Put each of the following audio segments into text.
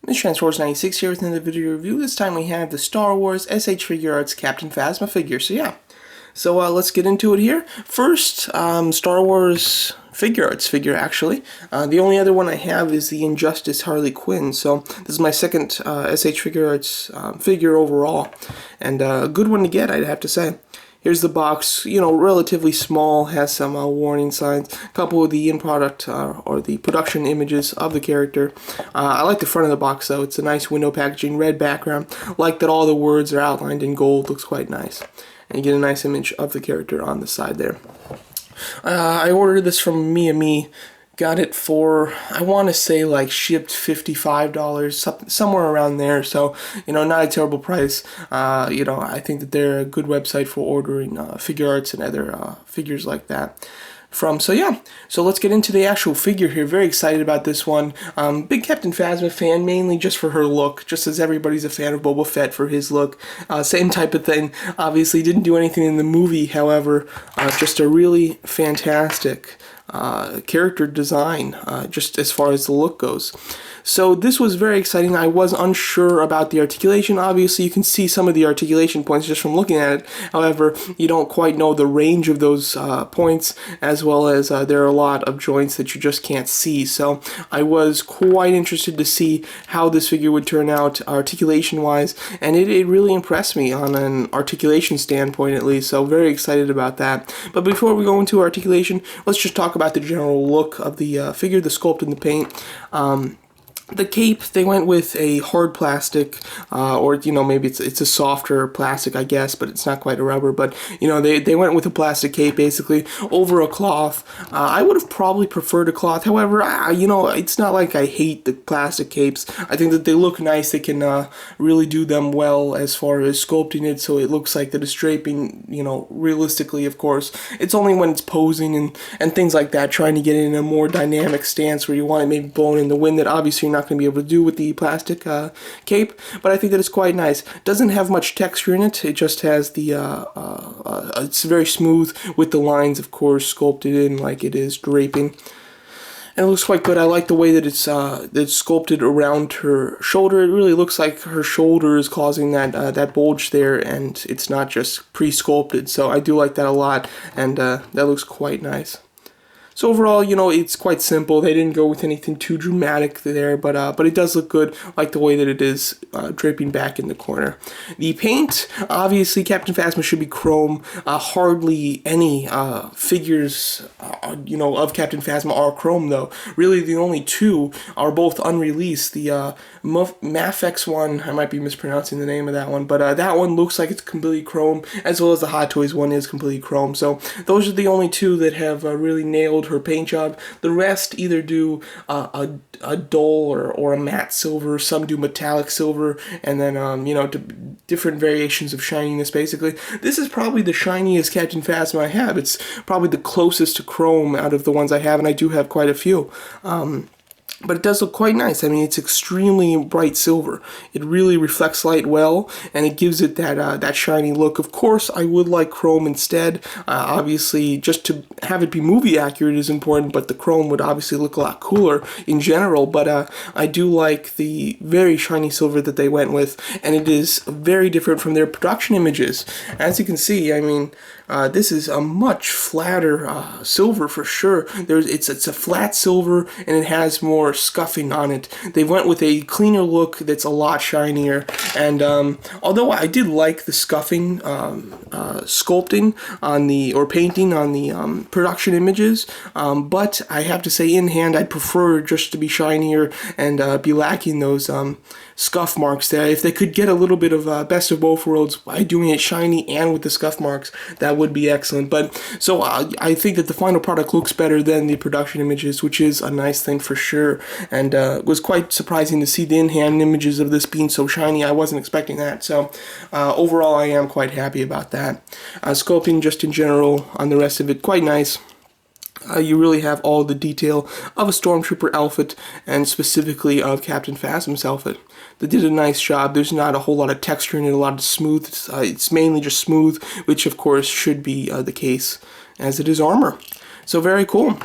This is Transforce96 here with another video review. This time we have the Star Wars S.H. Figuarts Captain Phasma figure. So let's get into it here. First, Star Wars Figuarts figure, actually. The only other one I have is the Injustice Harley Quinn. So this is my second S.H. Figuarts figure overall. And a good one to get, I'd have to say. Here's the box, relatively small, has some warning signs, a couple of the in-product or the production images of the character. I like the front of the box though, it's a nice window packaging, red background, like that all the words are outlined in gold, looks quite nice. And you get a nice image of the character on the side there. I ordered this from Me. Got it for, I want to say, like, shipped $55, somewhere around there. So, not a terrible price. I think that they're a good website for ordering Figuarts and other figures like that from. So let's get into the actual figure here. Very excited about this one. Big Captain Phasma fan, mainly just for her look, just as everybody's a fan of Boba Fett for his look. Same type of thing. Obviously didn't do anything in the movie, however, just a really fantastic character design, just as far as the look goes. So this was very exciting. I was unsure about the articulation. Obviously you can see some of the articulation points just from looking at it. However, you don't quite know the range of those points, as well as there are a lot of joints that you just can't see. So I was quite interested to see how this figure would turn out articulation wise, and it really impressed me on an articulation standpoint, at least. So very excited about that. But before we go into articulation, let's just talk about the general look of the figure, the sculpt and the paint. The cape, they went with a hard plastic, or maybe it's a softer plastic, I guess, but it's not quite a rubber. But they went with a plastic cape basically over a cloth. I would have probably preferred a cloth. However, it's not like I hate the plastic capes. I think that they look nice. They can really do them well as far as sculpting it, so it looks like that it's draping. Realistically, of course, it's only when it's posing and things like that, trying to get it in a more dynamic stance where you want it maybe blowing in the wind, that obviously you're not going to be able to do with the plastic cape, but I think that it's quite nice. Doesn't have much texture in it. It just has the it's very smooth with the lines, of course, sculpted in like it is draping. And it looks quite good. I like the way that it's sculpted around her shoulder. It really looks like her shoulder is causing that bulge there, and it's not just pre-sculpted. So I do like that a lot, and that looks quite nice. So overall, it's quite simple. They didn't go with anything too dramatic there, but it does look good. I like the way that it is draping back in the corner. The paint, obviously, Captain Phasma should be chrome. Hardly any figures, of Captain Phasma are chrome, though. Really, the only two are both unreleased. The Mafex one, I might be mispronouncing the name of that one, but that one looks like it's completely chrome, as well as the Hot Toys one is completely chrome. So those are the only two that have really nailed her paint job. The rest either do a dull or a matte silver. Some do metallic silver, and then different variations of shininess. Basically, this is probably the shiniest Captain Phasma I have. It's probably the closest to chrome out of the ones I have, and I do have quite a few. But it does look quite nice. I mean, it's extremely bright silver. It really reflects light well, and it gives it that shiny look. Of course, I would like chrome instead. Obviously, just to have it be movie accurate is important, but the chrome would obviously look a lot cooler in general. But I do like the very shiny silver that they went with, and it is very different from their production images. As you can see, I mean, this is a much flatter silver for sure. It's a flat silver, and it has more scuffing on it. They went with a cleaner look that's a lot shinier, and although I did like the scuffing sculpting on or painting on the production images, but I have to say in hand I'd prefer just to be shinier and be lacking those scuff marks there. If they could get a little bit of best of both worlds by doing it shiny and with the scuff marks, that would be excellent. But so I think that the final product looks better than the production images, which is a nice thing for sure. And it was quite surprising to see the in-hand images of this being so shiny. I wasn't expecting that. So overall, I am quite happy about that. Sculpting just in general on the rest of it, quite nice. You really have all the detail of a Stormtrooper outfit, and specifically of Captain Phasma's outfit. They did a nice job. There's not a whole lot of texture in it, a lot of smooth. It's mainly just smooth, which of course should be the case, as it is armor. So very cool.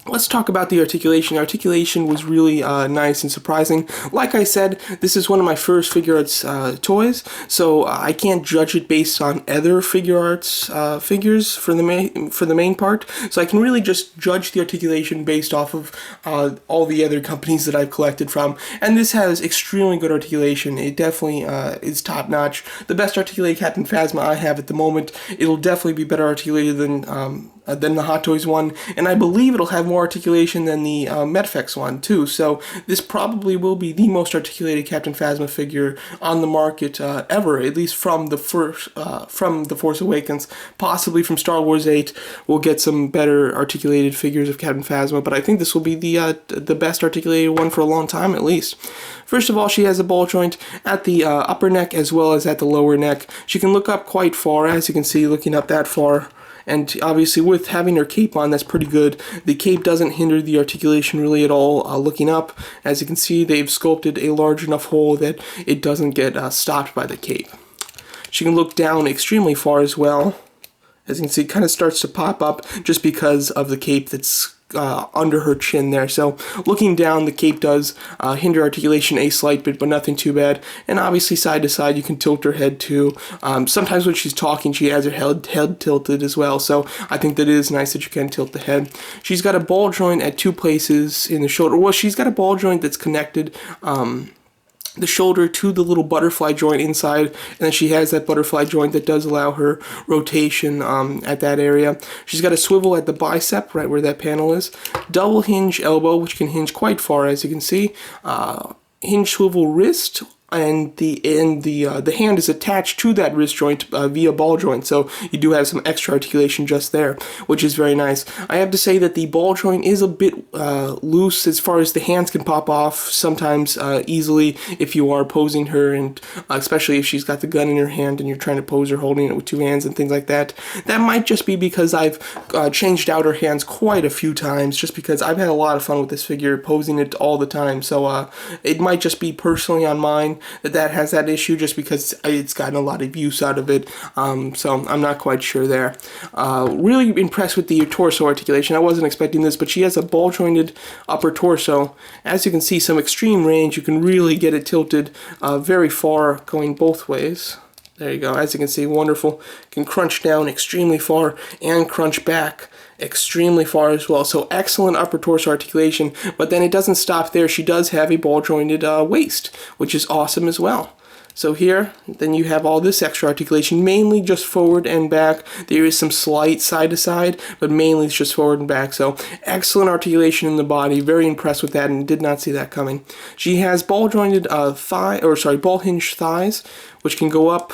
Let's talk about the articulation. Articulation was really nice and surprising. Like I said, this is one of my first Figuarts toys, so I can't judge it based on other Figuarts figures for the main part. So I can really just judge the articulation based off of all the other companies that I've collected from. And this has extremely good articulation. It definitely is top notch. The best articulated Captain Phasma I have at the moment. It'll definitely be better articulated than the Hot Toys one, and I believe it'll have more articulation than the Medfex one too. So this probably will be the most articulated Captain Phasma figure on the market ever, at least from the Force Awakens. Possibly from Star Wars 8, we'll get some better articulated figures of Captain Phasma, but I think this will be the best articulated one for a long time at least. First of all, she has a ball joint at the upper neck as well as at the lower neck. She can look up quite far, as you can see, looking up that far. And obviously with having her cape on, that's pretty good. The cape doesn't hinder the articulation really at all looking up. As you can see, they've sculpted a large enough hole that it doesn't get stopped by the cape. She can look down extremely far as well. As you can see, it kind of starts to pop up just because of the cape that's under her chin there. So looking down, the cape does hinder articulation a slight bit, but nothing too bad. And obviously side to side, you can tilt her head too. Sometimes when she's talking, she has her head tilted as well. So I think that it is nice that you can tilt the head. She's got a ball joint at two places in the shoulder. Well, she's got a ball joint that's connected the shoulder to the little butterfly joint inside, and then she has that butterfly joint that does allow her rotation at that area. She's got a swivel at the bicep, right where that panel is. Double hinge elbow, which can hinge quite far, as you can see. Hinge swivel wrist, and the hand is attached to that wrist joint via ball joint, so you do have some extra articulation just there, which is very nice. I have to say that the ball joint is a bit loose as far as the hands can pop off sometimes easily if you are posing her, and especially if she's got the gun in her hand and you're trying to pose her holding it with two hands and things like that. That might just be because I've changed out her hands quite a few times, just because I've had a lot of fun with this figure, posing it all the time, so it might just be personally on mine that has that issue, just because it's gotten a lot of use out of it, so I'm not quite sure there. Really impressed with the torso articulation. I wasn't expecting this, but she has a ball jointed upper torso. As you can see, some extreme range. You can really get it tilted very far, going both ways. There you go. As you can see, wonderful. Can crunch down extremely far and crunch back extremely far as well. So excellent upper torso articulation, but then it doesn't stop there. She does have a ball jointed waist, which is awesome as well. So here, then you have all this extra articulation, mainly just forward and back. There is some slight side to side, but mainly it's just forward and back. So excellent articulation in the body. Very impressed with that, and did not see that coming. She has ball jointed ball hinged thighs, which can go up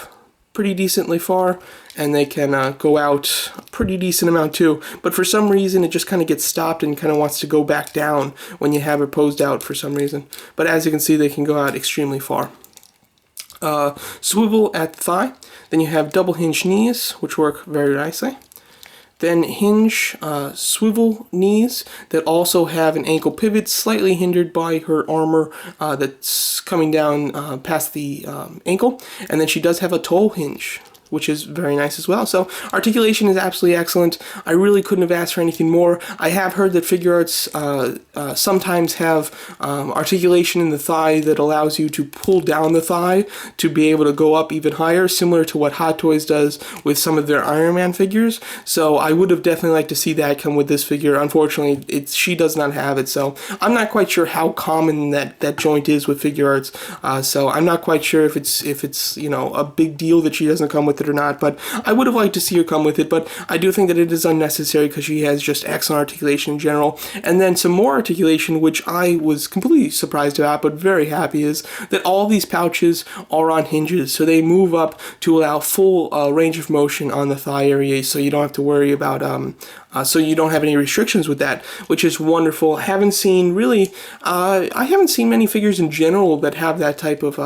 pretty decently far, and they can go out a pretty decent amount too, but for some reason it just kind of gets stopped and kind of wants to go back down when you have her posed out for some reason. But as you can see, they can go out extremely far. Swivel at the thigh. Then you have double hinge knees, which work very nicely. Then hinge swivel knees that also have an ankle pivot, slightly hindered by her armor that's coming down past the ankle. And then she does have a toe hinge, which is very nice as well. So articulation is absolutely excellent. I really couldn't have asked for anything more. I have heard that Figuarts sometimes have articulation in the thigh that allows you to pull down the thigh to be able to go up even higher, similar to what Hot Toys does with some of their Iron Man figures. So I would have definitely liked to see that come with this figure. Unfortunately, she does not have it, so I'm not quite sure how common that joint is with Figuarts. So I'm not quite sure if it's you know, a big deal that she doesn't come with it or not, but I would have liked to see her come with it. But I do think that it is unnecessary because she has just excellent articulation in general. And then some more articulation, which I was completely surprised about, but very happy, is that all these pouches are on hinges, so they move up to allow full range of motion on the thigh area, so you don't have to worry about so you don't have any restrictions with that, which is wonderful. I haven't seen many figures in general that have that type of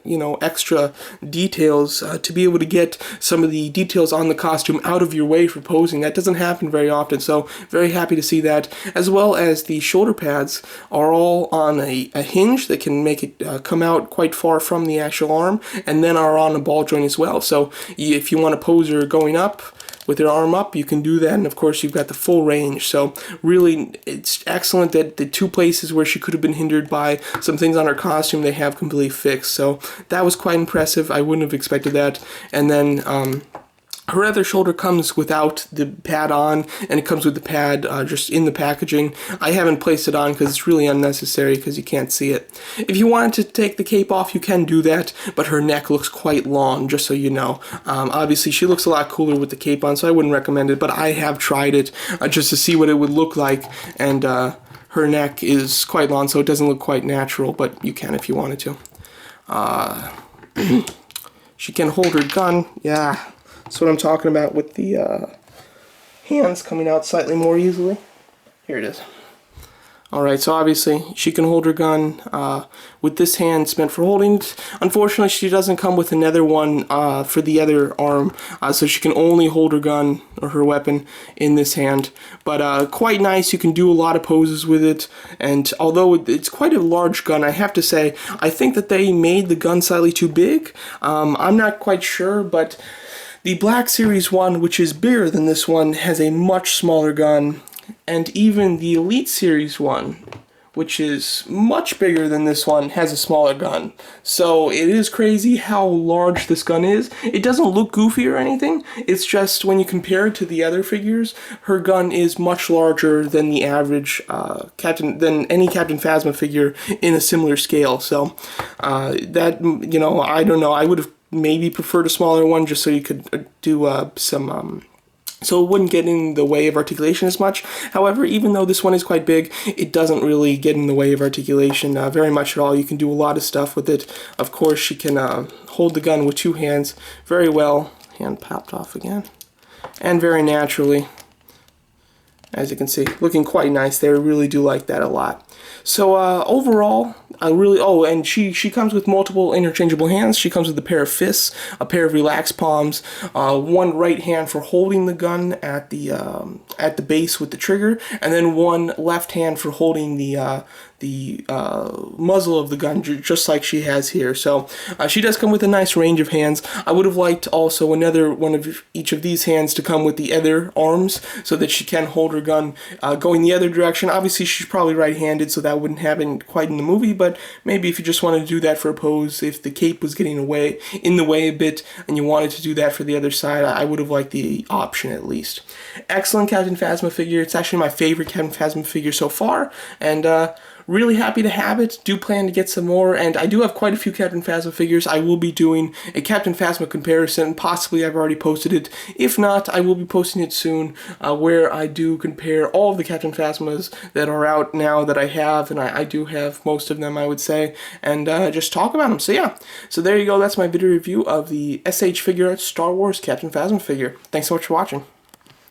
you know, extra details to be able to get some of the details on the costume out of your way for posing. That doesn't happen very often, so very happy to see that. As well as the shoulder pads are all on a hinge that can make it come out quite far from the actual arm, and then are on a ball joint as well. So if you want to pose her going up, with her arm up, you can do that, and of course you've got the full range. So really, it's excellent that the two places where she could have been hindered by some things on her costume, they have completely fixed. So that was quite impressive. I wouldn't have expected that. And then her other shoulder comes without the pad on, and it comes with the pad just in the packaging. I haven't placed it on because it's really unnecessary because you can't see it. If you wanted to take the cape off, you can do that, but her neck looks quite long, just so you know. Obviously, she looks a lot cooler with the cape on, so I wouldn't recommend it, but I have tried it just to see what it would look like, and her neck is quite long, so it doesn't look quite natural, but you can if you wanted to. She can hold her gun, yeah. That's what I'm talking about with the hands coming out slightly more easily. Here it is. Alright, so obviously she can hold her gun with this hand. It's meant for holding it. Unfortunately, she doesn't come with another one for the other arm, so she can only hold her gun or her weapon in this hand. But quite nice. You can do a lot of poses with it, and although it's quite a large gun, I have to say, I think that they made the gun slightly too big. I'm not quite sure, but the Black Series 1, which is bigger than this one, has a much smaller gun, and even the Elite Series 1, which is much bigger than this one, has a smaller gun. So it is crazy how large this gun is. It doesn't look goofy or anything, it's just when you compare it to the other figures, her gun is much larger than the average than any Captain Phasma figure in a similar scale. So that, you know, I don't know, I would have maybe preferred a smaller one just so you could do some so it wouldn't get in the way of articulation as much. However, even though this one is quite big, it doesn't really get in the way of articulation very much at all. You can do a lot of stuff with it. Of course, she can hold the gun with two hands very well. Hand popped off again. And very naturally. As you can see, looking quite nice there. I really do like that a lot. So overall, I really, oh, and she comes with multiple interchangeable hands. She comes with a pair of fists, a pair of relaxed palms, one right hand for holding the gun at the base with the trigger, and then one left hand for holding the muzzle of the gun, just like she has here. So she does come with a nice range of hands. I would have liked also another one of each of these hands to come with the other arms, so that she can hold her gun going the other direction. Obviously, she's probably right-handed, so that wouldn't happen quite in the movie, but maybe if you just wanted to do that for a pose, if the cape was getting in the way a bit, and you wanted to do that for the other side, I would have liked the option at least. Excellent Captain Phasma figure. It's actually my favorite Captain Phasma figure so far, and really happy to have it. Do plan to get some more, and I do have quite a few Captain Phasma figures. I will be doing a Captain Phasma comparison. Possibly I've already posted it. If not, I will be posting it soon, where I do compare all of the Captain Phasmas that are out now that I have, and I do have most of them, I would say, and just talk about them. So yeah, so there you go. That's my video review of the S.H. Figuarts Star Wars Captain Phasma figure. Thanks so much for watching.